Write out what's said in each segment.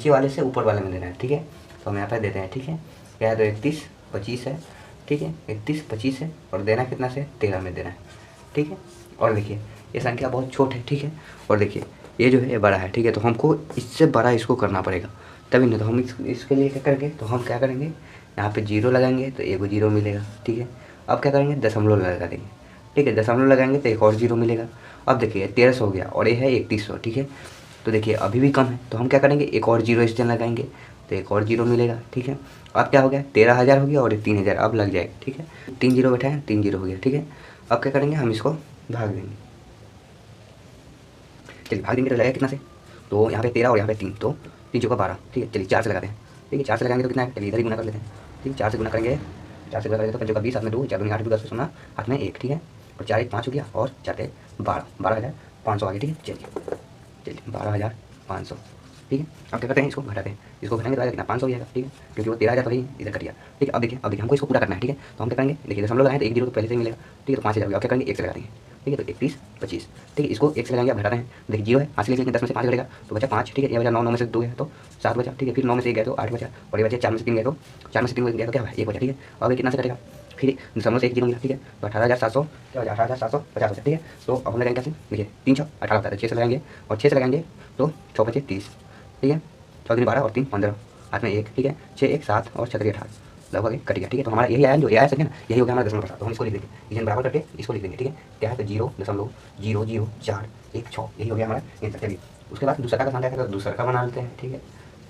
नीचे वाले से ऊपर वाले में देना है, ठीक है। तो हम यहाँ पर देते हैं, ठीक है। क्या है, तो 31 25 है, ठीक है। 31 25 है और देना कितना से 13 में देना है, ठीक है। और देखिए ये संख्या बहुत छोट है, ठीक है। और देखिए ये जो है ये बड़ा है, ठीक है। तो हमको इससे बड़ा इसको करना पड़ेगा, तभी नहीं तो हम इसके लिए क्या करेंगे, तो हम क्या करेंगे, यहाँ पे जीरो लगाएंगे तो एक जीरो मिलेगा, ठीक है। अब क्या करेंगे, दशमलव लगा देंगे, ठीक है। दशमलव लगाएंगे तो एक और जीरो मिलेगा। अब देखिए 1300 हो गया और ये है 3100, ठीक है। तो देखिए अभी भी कम है, तो हम क्या करेंगे, एक और जीरो इस दिन लगाएंगे तो एक और जीरो मिलेगा, ठीक है। अब क्या हो गया, 13,000 हो गया और ये 3,000 अब लग जाएगा, ठीक है। 3 जीरो बैठा है, 3 जीरो हो गया, ठीक है। अब क्या करेंगे, हम इसको भाग देंगे। चलिए भाग देंगे तो लगेगा कितना से, तो यहाँ पे 13 और यहाँ पे 3, तो 3 चौका 12, ठीक है। चलिए 4 से लगाते हैं, ठीक है। 4 से लगाएंगे तो कितना है, चलिए इधर ही गुना कर लेते हैं, ठीक है। 4 से गुना करेंगे, 4 से गुना करेंगे तो 5 चौका 20, हाथ में 2, 4 दूनी 8, 2 10 सोना, हाथ में 1, ठीक है। और 4 1 5 हो गया और 4 3 12, 12,500 आ गया, ठीक है। चलिए 12,500, ठीक है। अब क्या करते हैं, इसको घटाते हैं, इसको घटाएंगे तो आएगा कितना, 500 हो जाएगा, ठीक है। क्योंकि वो 13,000 तो ही इधर कट गया, ठीक है। अब देखिए हमको इसको पूरा करना है, ठीक है। तो हम क्या करेंगे, देखिए दशमलव लगाएं तो एक जीरो तो पहले से ही मिलेगा, ठीक है। तो 5,000 हो गया। अब क्या करेंगे, 1 से लगा देंगे, ठीक है। तो 31 25, ठीक है। इसको 1 से लगाएंगे, आप घटाते हैं, देखिए जीरो है, 5 से लेके 10 में से 5 घटेगा तो बचा 5, ठीक है। ये बचा 9, 9 में से 2 गया तो 7 बचा, ठीक है। फिर 9 में से 1 गया तो 8 बचा और ये बचे 4 में से 3 गया तो 4 में से 3 गया तो क्या हुआ, 1 बचा, ठीक है। अब ये कितना से कटेगा, फिर दशमलव से 1 जीरो मिला, ठीक है। तो 18,700 क्या हो जाएगा, 18,750 बचा, ठीक है। तो अब हम लगाएंगे कैसे, देखिए 3 6 18 होता है, 6 से लगाएंगे और 6 से लगाएंगे तो 6 5 30, ठीक है। 4 3 12 और 3 15, हाथ में 1, ठीक है। 6 1 7 और 6 3 18, लगभग कट गया, ठीक है। तो हमारा यही आया, जो आया सके ना, यही हो गया हमारा दशमलव प्रसाद। तो हम इसको लिख देंगे, इसे बराबर करके इसको लिख देंगे, ठीक है। क्या है, तो 0.00416, यही हो गया हमारा आंसर। चलिए उसके बाद दूसरा का संख्या है तो दूसरा का बना लेते हैं, ठीक है।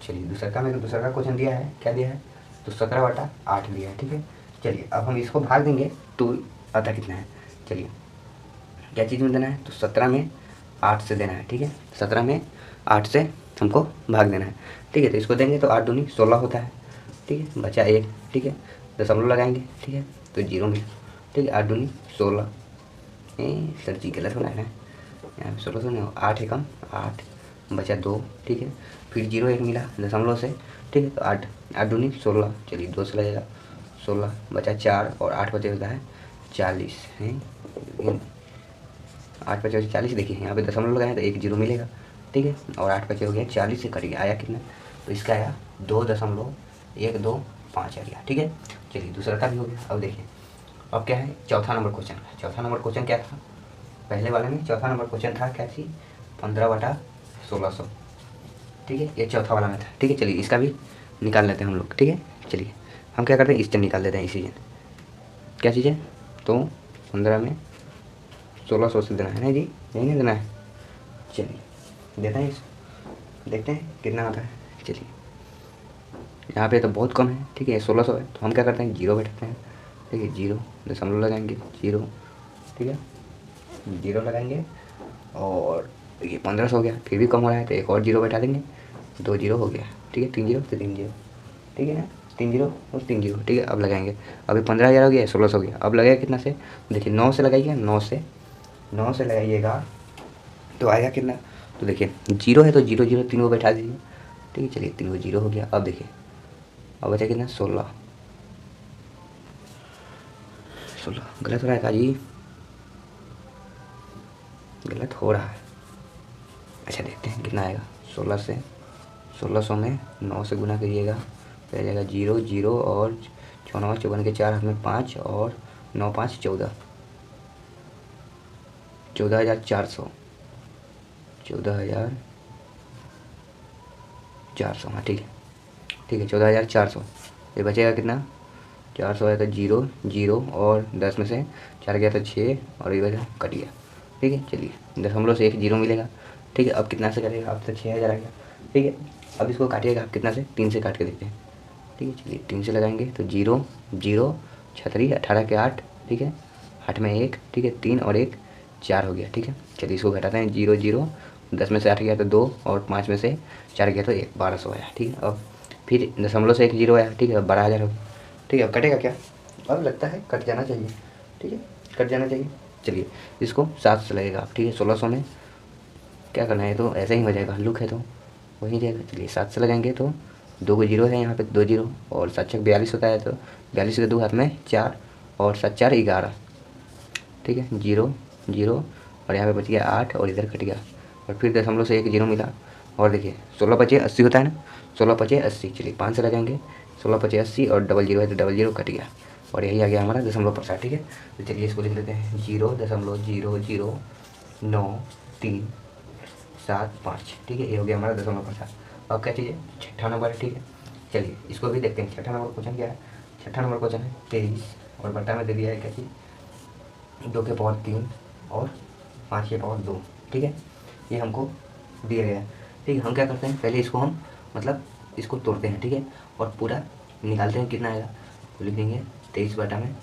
चलिए दूसरा का में दूसरा का क्वेश्चन दिया है, क्या दिया है, तो 17/8 दिया है, ठीक है। चलिए अब हम इसको भाग देंगे तो आता कितना है, चलिए क्या चीज़ में देना है, तो 17 में 8 से देना है, ठीक है। 17 में 8 से हमको भाग देना है, ठीक है। तो इसको देंगे तो 8 दूनी 16 होता है, ठीक है। बचा 1, ठीक है। दशमलव लगाएंगे, ठीक है, तो जीरो मिला, ठीक है। 8 दूनी 16, सर जी गलत होना है यहाँ 16 से नहीं, 8 है कम 8, बचा 2, ठीक है। फिर जीरो 1 मिला दशमलव से, ठीक है। तो 8 8 दूनी 16, चलिए 2 से लगेगा 16, बचा 4 और 8 बचे होता है 40 है, 8 बचे 40, देखिए यहाँ पे दशमलव लगाए तो 1 जीरो मिलेगा, ठीक है। और 8 बचे हो गया 40 से कट गया, आया कितना, तो इसका आया 2.125 आ गया, ठीक है। चलिए दूसरा का भी हो गया। अब देखिए अब क्या है, चौथा नंबर क्वेश्चन। चौथा नंबर क्वेश्चन क्या था, पहले वाले में चौथा नंबर क्वेश्चन था क्या थी, 15/1600, ठीक है। ये चौथा वाला में था, ठीक है। चलिए इसका भी निकाल लेते हैं हम लोग, ठीक है। चलिए हम क्या करते हैं, इससे निकाल लेते हैं इसी जन, क्या चीज़ है, तो 15 में 1600 से देना है ना जी, यही नहीं देना है। चलिए देते हैं, देखते हैं कितना आता है। चलिए यहाँ पे तो बहुत कम है, ठीक है। 1600 है तो हम क्या करते हैं, जीरो बैठाते हैं, ठीक है। जीरो दशमलव लगाएंगे, जीरो, ठीक है। जीरो लगाएंगे और ये 1500 हो गया, फिर भी कम हो रहा है तो एक और जीरो बैठा देंगे, 2 जीरो हो गया, ठीक है। 3 जीरो तो 3 जीरो, ठीक है ना, 3 जीरो और 3 जीरो, ठीक है। अब लगाएंगे, अभी 15,000 हो गया, 1600 हो गया, अब लगेगा कितना से, देखिए 9 से लगाइए, 9 से लगाइएगा तो आएगा कितना, तो देखिए जीरो है तो जीरो जीरो 3 को बैठा दीजिए, ठीक है। चलिए 3 को जीरो हो गया। अब देखिए अब बचा कितना, 16 गलत हो रहा है का जी, गलत हो रहा है, अच्छा देखते हैं कितना आएगा। 1600 में 9 से गुना करिएगा तो आ जाएगा 0 0 और 6 9 54 के 4, हाथ में 5 और 9 5 14, 14,400, 14,400, हाँ ठीक है, ठीक है। 14,400, ये बचेगा कितना, 400 है तो 0 0 और 10 में से 4 गया तो 6 और ये बचा कट गया, ठीक है। चलिए दशमलव से 1 जीरो मिलेगा, ठीक है। अब कितना से करेगा, अब तो 6,000 आ गया, ठीक है। अब इसको काटिएगा आप कितना से, 3 से काट के देखते हैं, ठीक है। चलिए 3 से लगाएंगे तो 0 0 छतरी 18 के 8, ठीक है। 8 में 1, ठीक है। 3 और 1 4 हो गया, ठीक है। चलिए इसको घटाते हैं, 0 0 10 में से 8 गया तो 2 और 5 में से 4 गया तो 1, 1200 आया, ठीक है। अब फिर दशमलव से 1 जीरो आया, ठीक है। अब 12,000 हो गया, ठीक है। अब कटेगा क्या, अब लगता है कट जाना चाहिए, ठीक है, कट जाना चाहिए। चलिए इसको 7 से लगेगा आप, ठीक है। 1600 में क्या करना है, तो ऐसे ही हो जाएगा, हल्लुक है तो वही जाएगा। चलिए 7 से लगाएंगे तो 2 को जीरो है यहाँ पे, 2 जीरो और 7 6 42 होता है, तो 42 के 2 हाथ में 4 और 7 4 11, ठीक है। 0 0 और यहाँ पे बच गया 8 और इधर कट गया और फिर दशमलव से 1 जीरो मिला और देखिए 16 पचे 80 होता है ना, 16 पचे 80, चलिए 5 से लगाएंगे, 16 पचे 80 और डबल जीरो है तो डबल जीरो कट गया और यही आ गया हमारा दशमलव प्रसार। ठीक है, तो चलिए इसको लिख लेते हैं 0.0097375। ठीक है, ये हो गया हमारा दशमलव प्रसार। अब क्या चाहिए, छठा नंबर है। ठीक है, चलिए इसको भी देखते हैं। छठा नंबर क्वेश्चन क्या है, छठा नंबर क्वेश्चन है 23 और बट्टा में दे दिया है क्या चीज़, 2 के पावर 3 और 5 के पावर 2। ठीक है, ये हमको दिया गया है। ठीक है, हम क्या करते हैं, पहले इसको हम मतलब इसको तोड़ते हैं। ठीक है, और पूरा निकालते हैं कितना आएगा, तो लिख देंगे 23 बटा में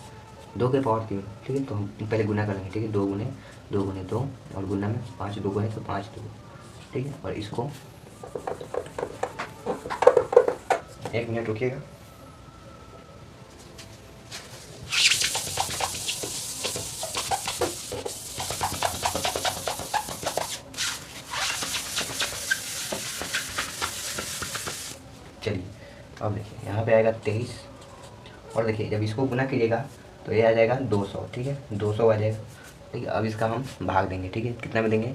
2 के पावर 3। ठीक है, तो हम पहले गुना करेंगे। ठीक है, 2 गुने 2 गुने 2 और गुना में 5 2 है तो 5 2। ठीक है, और इसको 1 मिनट रुकिएगा। चलिए अब देखिए यहाँ पे आएगा 23 और देखिए जब इसको गुना कीजिएगा तो ये आ जाएगा 200। ठीक है, 200 आ जाएगा। ठीक है, अब इसका हम भाग देंगे। ठीक है, कितना में देंगे,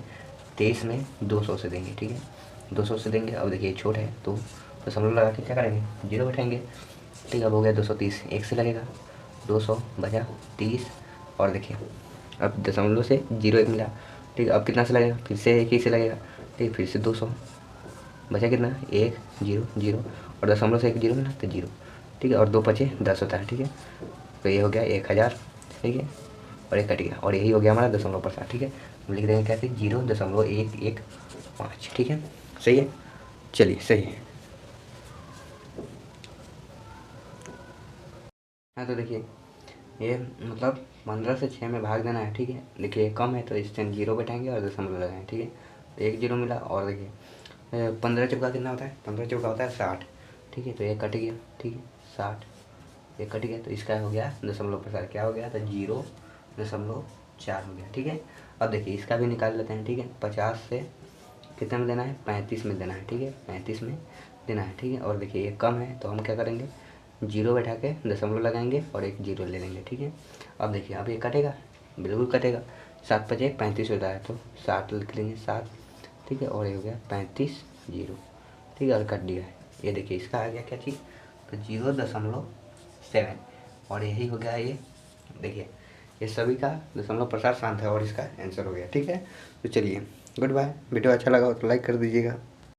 23 में 200 से देंगे। ठीक है, 200 से देंगे। अब देखिए छोट है तो दशमलव लगा के क्या करेंगे, 0 बैठाएंगे। ठीक है, अब हो गया 230, 1 से लगेगा 200 बचा 30 और देखिए अब दशमलव से 0 1 मिला। ठीक है, अब कितना से लगेगा, फिर से 1 से लगेगा। ठीक है, फिर से 200 बचा कितना, 1 0 0 और दशमलव से 1 0 मिला तो 0। ठीक है, और 2 पचे 10 होता है। ठीक है, तो ये हो गया 1000। ठीक है, और एक कट गया और यही हो गया हमारा दशमलव प्रसार। ठीक है, हम लिख देंगे कैसे, 0.115। ठीक है, सही है, चलिए सही है। हाँ, तो देखिए ये मतलब 15 से 6 में भाग देना है। ठीक है, देखिए कम है तो इस टाइम 0 बैठाएंगे और दशमलव लगाएंगे। ठीक है, तो 1 0 मिला और देखिए 15 चौका कितना होता है, 15 चौका होता है 60। ठीक है, तो ये कट गया। ठीक है, 60 ये कट गया तो इसका हो गया दशमलव प्रसार, क्या हो गया था, 0.4 हो गया। ठीक है, अब देखिए इसका भी निकाल लेते हैं। ठीक है, 50 से कितने में देना है, 35 में देना है। ठीक है, 35 में देना है। ठीक है, और देखिए ये कम है तो हम क्या करेंगे, 0 बैठा के दशमलव लगाएंगे और एक 0 ले लेंगे। ठीक है, अब देखिए अब ये कटेगा, बिल्कुल कटेगा। 7 पचे 35 होता है तो 60 लिख लेंगे 7। ठीक है, और ये हो गया 35 0। ठीक है, और कट दिया है। ये देखिए इसका आ गया क्या चीज़, तो 0.7 और यही हो गया ये। देखिए ये सभी का दशमलव प्रसार शांत है और इसका आंसर हो गया। ठीक है, तो चलिए गुड बाय। वीडियो अच्छा लगा हो तो लाइक कर दीजिएगा।